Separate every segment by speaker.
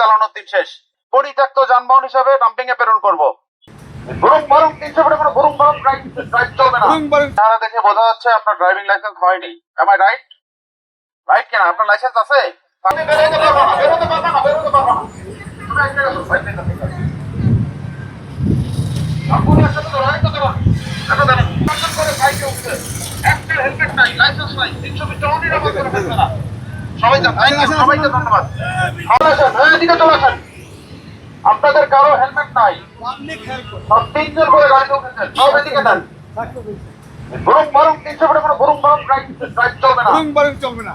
Speaker 1: চালানোর দিন শেষ। পরিত্যক্ত যানবাহন হিসাবে ডাম্পিং এ প্রেরণ করবো। বুরুং বারুং 300 ফিটে কোনো বুরুং বারুং ড্রাইভ চলবে না। তারা দেখে বোঝা যাচ্ছে আপনার ড্রাইভিং লাইসেন্স হয়নি। Am I right? রাইট কিনা? আপনার লাইসেন্স আছে? আপনি বেরোতে পারবো না, বেরোতে পারবো না, বেরোতে পারবো না। তুমি একটা আসো, সাইড থেকে আসো। আপনি একসাথে তো রাইট করতে পারবেন। এটা জানেন, কন্ট্রোল করে সাইডে উঠছে। একটা হেলমেট নাই, লাইসেন্স নাই, 300 ফিট অনলি রাখতে পারবেন না। সবাই যান, সবাইকে ধন্যবাদ। এদিকে চলে আসেন। আপনাদের কারো হেলমেট নাই, সব 3 জন করে গাড়িতে উঠেছেন, সব এদিকে দেন। বুরুং বারুং 300 ফিটে কোনো বুরুং বারুং ড্রাইভ চলবে না।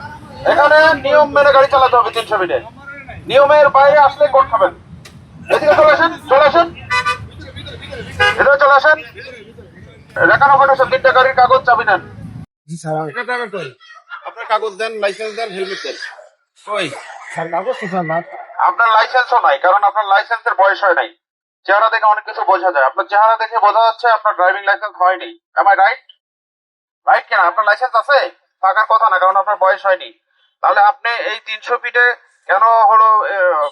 Speaker 1: এখানে নিয়ম মেনে গাড়ি চালাতে হবে 300 ফিটে। নিয়মের বাইরে আসলে কোর্ট খাবেন। এদিকে চলে আসেন, চলে আসেন, এদিকে চলে আসেন। রেখানো ফাটাসেন, 3টা গাড়ির কাগজ, চাবি নেন। আপনার কাগজ দেন, লাইসেন্স দেন, হেলমেট দেন। আপনার লাইসেন্সও নাই, কারণ আপনার লাইসেন্সের বয়স হয় নাই। চেহারা দেখে অনেক কিছু বোঝা যায়। আপনার চেহারা দেখে বোঝা যাচ্ছে আপনার ড্রাইভিং লাইসেন্স হয়নি। Am I right? রাইট কিনা? আপনার লাইসেন্স আছে? থাকার কথা না, কারণ আপনার বয়স হয়নি। তাহলে আপনি এই 300 ফিটে কেন হলো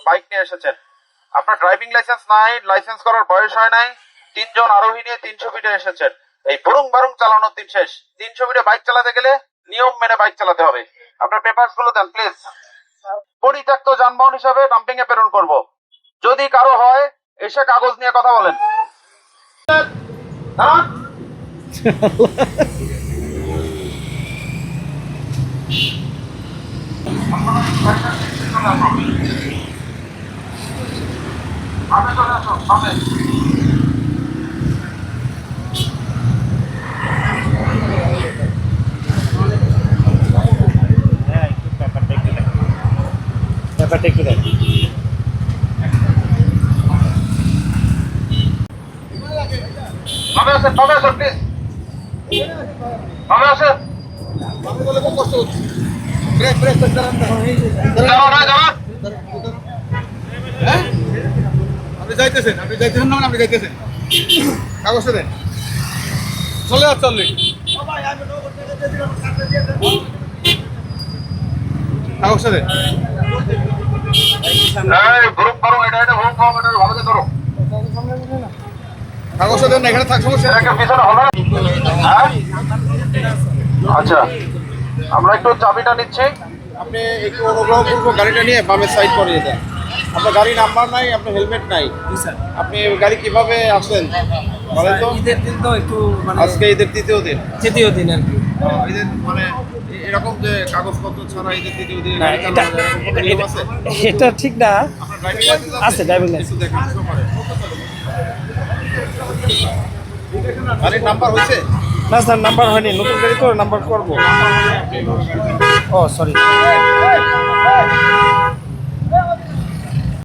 Speaker 1: বাইক নিয়ে এসেছেন? আপনার ড্রাইভিং লাইসেন্স নাই, লাইসেন্স করার বয়স হয় নাই, 3 জন আরোহী নিয়ে 300 ফিটে এসেছেন। এই বুরুং বারুং চালানোর দিন শেষ। 300 ফিটে বাইক চালাতে গেলে নিয়ম মেনে বাইক চালাতে হবে। আপনার পেপারস গুলো দেন প্লিজ। পরিত্যক্ত যানবাহন হিসাবে ডাম্পিং এ প্রেরণ করব। যদি কারো হয় এসে কাগজ নিয়ে কথা বলেন।
Speaker 2: ব্যাপারটা একটু দেখ।
Speaker 1: ভাবে আসেন প্লিজ, ভাবে আসেন।
Speaker 2: আপনি যাইতেছেন না, আপনি যাইতেছেন, কাগজটা দেন। চলে যাচ্ছে অলরেডি, কাগজটা দেন।
Speaker 1: গ্রুপ করো, এটা হোম ফর্ম, এটা ভালো ধরো।
Speaker 2: কাগজটা দেন না, এখানে থাক, সমস্যা।
Speaker 1: পিছনে হলো না? আচ্ছা, আমরা একটু চাবিটা নিচ্ছি।
Speaker 2: আপনি একটু অনুগ্রহপূর্বক গাড়িটা নিয়ে বামের সাইড করিয়ে দেন। আপনার গাড়ি নাম্বার নাই, আপনার হেলমেট নাই, আপনি গাড়ি কিভাবে আসলেন বলেন তো?
Speaker 3: ঈদের দিন তো একটু মানে
Speaker 2: আজকে ঈদের তৃতীয় দিন
Speaker 3: আর কি।
Speaker 2: ঈদের মানে এরকম যে কাগজপত্র ছাড়া ঈদের তৃতীয় দিন
Speaker 3: না,
Speaker 2: গাড়ি চালানো যায়, এরকম কোনো নিয়ম আছে?
Speaker 3: এটা ঠিক না।
Speaker 2: আপনার ড্রাইভিং লাইসেন্স
Speaker 3: আছে, ড্রাইভিং লাইসেন্স।
Speaker 2: একটু দেখেন, show করেন। গাড়ির নাম্বার হয়েছে?
Speaker 3: না স্যার, নাম্বার হয়নি, নতুন গাড়ি তো নাম্বার করবো। ও সরি।